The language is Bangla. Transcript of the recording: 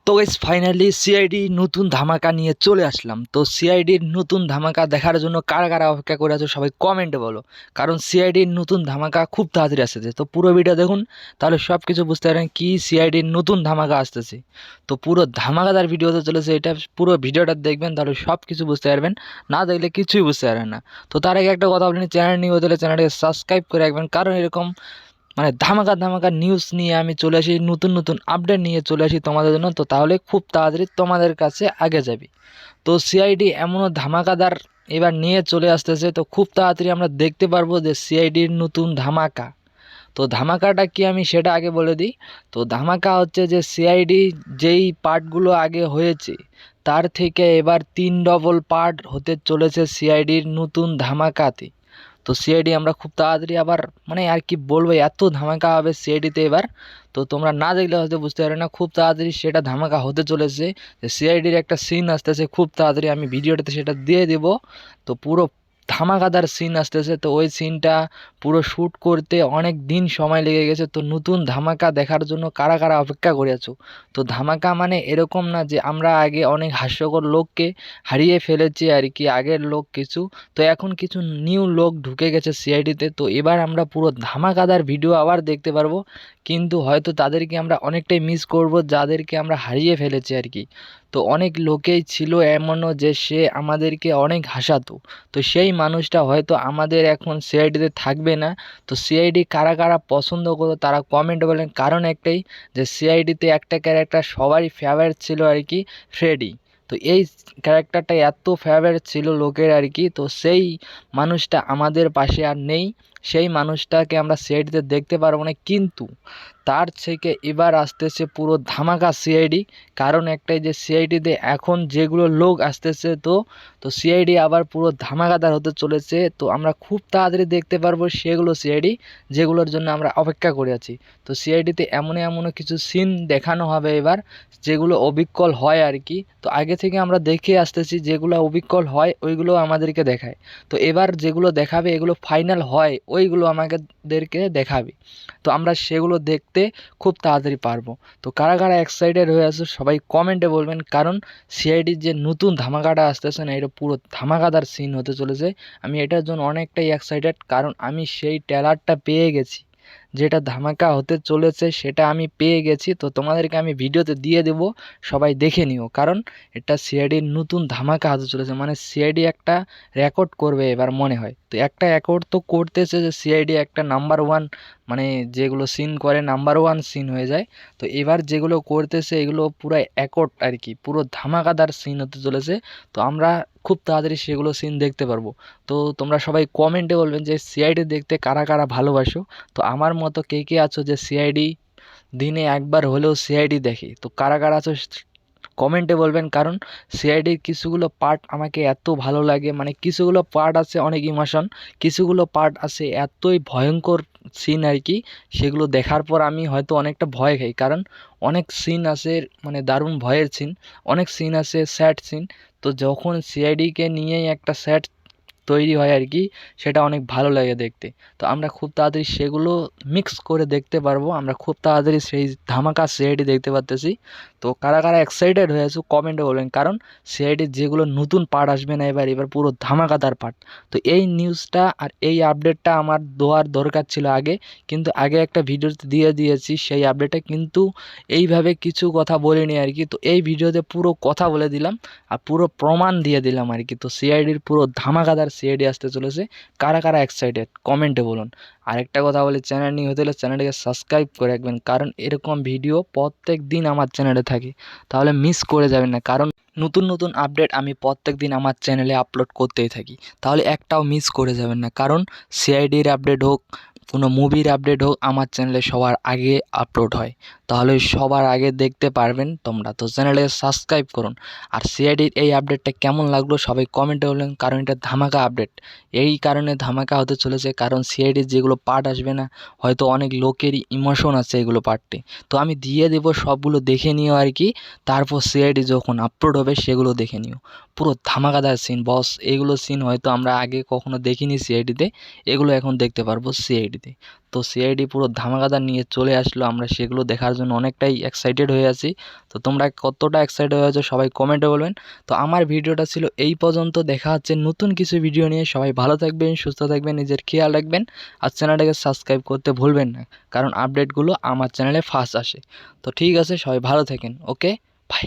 তো গাইস ফাইনালি সিআইডি নতুন ধামাকা নিয়ে চলে আসলাম। তো সিআইডির নতুন ধামাকা দেখার জন্য কারা কারা অপেক্ষা করে আছো সবাই কমেন্টে বলো, কারণ সিআইডির নতুন ধামাকা খুব তাড়াতাড়ি আসতেছে। তো পুরো ভিডিও দেখুন, তাহলে সব কিছু বুঝতে পারেন কি সিআইডির নতুন ধামাকা আসতেছে। তো পুরো ধামাকাদার ভিডিওতে চলেছে, এটা পুরো ভিডিওটা দেখবেন তাহলে সব কিছু বুঝতে পারবেন, না দেখলে কিছুই বুঝতে পারবেন না। তো তার আগে একটা কথা বলেন, চ্যানেল নিয়ে হলে চ্যানেলটাকে সাবস্ক্রাইব করে রাখবেন, কারণ এরকম ধামাকা ধামাকা নিউজ নিয়ে আমি চলে আসি, নতুন নতুন আপডেট নিয়ে চলে আসি তোমাদের জন্য। তো তাহলে খুব তাড়াতাড়ি তোমাদের কাছে আগে যাবি। তো সিআইডি এমনও ধামাকাদার এবার নিয়ে চলে আসতেছে, তো খুব তাড়াতাড়ি আমরা দেখতে পারবো যে সিআইডির নতুন ধামাকা। তো ধামাকাটা কি আমি সেটা আগে বলে দিই। তো ধামাকা হচ্ছে যে সিআইডি যেই পার্টগুলো আগে হয়েছে তার থেকে এবার 3 ডবল পার্ট হতে চলেছে সিআইডির নতুন ধামাকাতে। তো সিআইডি আমরা খুব তাড়াতাড়ি আবার আর কি বলবো, এত ধামাকা হবে সিআইডিতে এবার। তো তোমরা না দেখলে হয়তো বুঝতে পারবে না, খুব তাড়াতাড়ি সেটা ধামাকা হতে চলেছে। সিআইডির একটা সিন আসতেছে খুব তাড়াতাড়ি, আমি ভিডিওটাতে সেটা দিয়ে দেবো। তো পুরো ধামাকাদার সিন আসতেছে, তো ওই সিনটা পুরো শ্যুট করতে অনেক দিন সময় লেগে গেছে। তো নতুন ধামাকা দেখার জন্য কারা কারা অপেক্ষা করে আছো। তো ধামাকা মানে এরকম না যে আমরা আগে অনেক হাস্যকর লোককে হারিয়ে ফেলেছি আর কি, আগের লোক কিছু। তো এখন কিছু নিউ লোক ঢুকে গেছে সিআইডিতে, তো এবার আমরা পুরো ধামাকাদার ভিডিও আবার দেখতে পারবো। কিন্তু হয়তো তাদেরকে আমরা অনেকটাই মিস করব, যাদেরকে আমরা হারিয়ে ফেলেছি আর কি। তো অনেক লোকেই ছিল এমনও যে সে আমাদেরকে অনেক হাসাতো, তো সেই মানুষটা হয়তো আমাদের এখন সিআইডিতে থাকবে না। তো সিআইডি কারা কারা পছন্দ করো তারা কমেন্টে বলেন, কারণ একটাই যে সিআইডিতে একটা ক্যারেক্টার সবারই ফেভারিট ছিল আর কি, ফ্রেডি। তো এই ক্যারেক্টারটা এত ফেভারিট ছিল লোকের আর কি, তো সেই মানুষটা আমাদের পাশে আর নেই। সেই মানুষটাকে আমরা সিআইডিতে দেখতে পারবো না, কিন্তু তার থেকে এবার আসতেছে পুরো ধামাকা সিআইডি। কারণ একটাই যে সিআইডিতে এখন যেগুলো লোক আসতেছে, তো তো সিআইডি আবার পুরো ধামাকাদার হতে চলেছে। তো আমরা খুব তাড়াতাড়ি দেখতে পারবো সেগুলো সিআইডি যেগুলোর জন্য আমরা অপেক্ষা করে আছি। তো সিআইডিতে এমনও কিছু সিন দেখানো হবে এবার, যেগুলো অবিকল হয় আর কি। তো আগে থেকে আমরা দেখে আসতেছি যেগুলো অবিকল হয় ওইগুলো আমাদেরকে দেখায়। তো এবার যেগুলো দেখাবে এগুলো ফাইনাল হয়, ওইগুলো আমাদেরকে দেখাবে। তো আমরা সেগুলো দেখতে খুব তাড়াতাড়ি পারবো। তো কারা কারা এক্সাইটেড হয়ে আছো সবাই কমেন্টে বলবেন, কারণ সিআইডির যে নতুন ধামাকাটা আসতেছে না, এটা পুরো ধামাকাদার সিন হতে চলেছে। আমি এটার জন্য অনেকটাই এক্সাইটেড, কারণ আমি সেই ট্রেলারটা পেয়ে গেছি, যেটা ধামাকা হতে চলেছে সেটা আমি পেয়ে গেছি। তো তোমাদেরকে আমি ভিডিওতে দিয়ে দেব, সবাই দেখে নিও, কারণ এটা সিআইডির নতুন ধামাকা হতে চলেছে। সিআইডি একটা রেকর্ড করবে এবার মনে হয়। তো একটা রেকর্ড তো করতেছে যে সিআইডি একটা নাম্বার ওয়ান, যেগুলো সিন করে নাম্বার ওয়ান সিন হয়ে যায়। তো এবার যেগুলো করতেছে এগুলো পুরো রেকর্ড আর কি, পুরো ধামাকাদার সিন হতে চলেছে। তো আমরা খুব তাড়াতাড়ি সেগুলো সিন দেখতে পারবো। তো তোমরা সবাই কমেন্টে বলবেন যে সিআইডি দেখতে কারা কারা ভালোবাসো। তো আমার মতো কে কে আছো যে সিআইডি দিনে একবার হলেও সিআইডি দেখে, তো কারা কারা আছো কমেন্টে বলবেন। কারণ সিআইডির কিছুগুলো পার্ট আমাকে এত ভালো লাগে, কিছুগুলো পার্ট আছে অনেক ইমোশন, কিছুগুলো পার্ট আছে এতই ভয়ঙ্কর সিন আর কি, সেগুলো দেখার পর আমি হয়তো অনেকটা ভয় খাই। কারণ অনেক সিন আছে দারুণ ভয়ের সিন, অনেক সিন আছে স্যাড সিন। তো যখন সিআইডিকে নিয়েই একটা স্যাড তৈরি হয় আর কি, সেটা অনেক ভালো লাগে দেখতে। তো আমরা খুব তাড়াতাড়ি সেগুলো মিক্স করে দেখতে পারবো, আমরা খুব তাড়াতাড়ি সেই ধামাকা সিআইডি দেখতে পারতেছি। তো কারা কারা এক্সাইটেড হয়ে আছো কমেন্টে বলবেন, কারণ সিআইডির যেগুলো নতুন পার্ট আসবে না এবার, এবার পুরো ধামাকাদার পার্ট। তো এই নিউজটা আর এই আপডেটটা আমার দেওয়ার দরকার ছিল আগে, কিন্তু আগে একটা ভিডিওতে দিয়ে দিয়েছি সেই আপডেটটা, কিন্তু এইভাবে কিছু কথা বলিনি আর কি। তো এই ভিডিওতে পুরো কথা বলে দিলাম আর পুরো প্রমাণ দিয়ে দিলাম আর কি। তো সিআইডির পুরো ধামাকাদার সিআইডি আসতে চলেছে, কারা কারা এক্সাইটেড কমেন্টে বলুন। আরেকটা কথা বলে, চ্যানেল নিয়ে হতে হলে চ্যানেলটাকে সাবস্ক্রাইব করে রাখবেন, কারণ এরকম ভিডিও প্রত্যেক দিন আমার চ্যানেলে থাকে, তাহলে মিস করে যাবেন না। কারণ নতুন নতুন আপডেট আমি প্রত্যেক দিন আমার চ্যানেলে আপলোড করতেই থাকি, তাহলে একটাও মিস করে যাবেন না। কারণ সিআইডির আপডেট হোক, কোনো মুভির আপডেট হোক, আমার চ্যানেলে সবার আগে আপলোড হয়, তাহলে সবার আগে দেখতে পারবেন তোমরা। তো চ্যানেলে সাবস্ক্রাইব করুন। আর সিআইডির এই আপডেটটা কেমন লাগলো সবাই কমেন্টে বলবেন, কারণ এটা ধামাকা আপডেট। এই কারণে ধামাকা হতে চলেছে, কারণ সিআইডির যেগুলো পার্ট আসবে না, হয়তো অনেক লোকেরই ইমোশন আছে এগুলো পার্টে। তো আমি দিয়ে দেবো, সবগুলো দেখে নিও আর কি। তারপর সিআইডি যখন আপলোড হবে সেগুলো দেখে নিও, পুরো ধামাকাদার সিন বস। এগুলো সিন হয়তো আমরা আগে কখনো দেখিনি সিআইডিতে, এগুলো এখন দেখতে পারবো সিআইডি। সিআইডিতে। তো সিআইডি পুরো ধামাকাদার নিয়ে চলে আসলো, আমরা সেগুলো দেখার জন্য অনেকটাই এক্সাইটেড হয়ে আছি। তো তোমরা কতটা এক্সাইটেড হয়ে আছো সবাই কমেন্টে বলবেন। তো আমার ভিডিওটা ছিল এই পর্যন্ত, দেখা হচ্ছে নতুন কিছু ভিডিও নিয়ে। সবাই ভালো থাকবেন, সুস্থ থাকবেন, নিজের খেয়াল রাখবেন আর চ্যানেলটাকে সাবস্ক্রাইব করতে ভুলবেন না, কারণ আপডেটগুলো আমার চ্যানেলে ফার্স্ট আসে। তো ঠিক আছে, সবাই ভালো থাকেন। ওকে, বাই।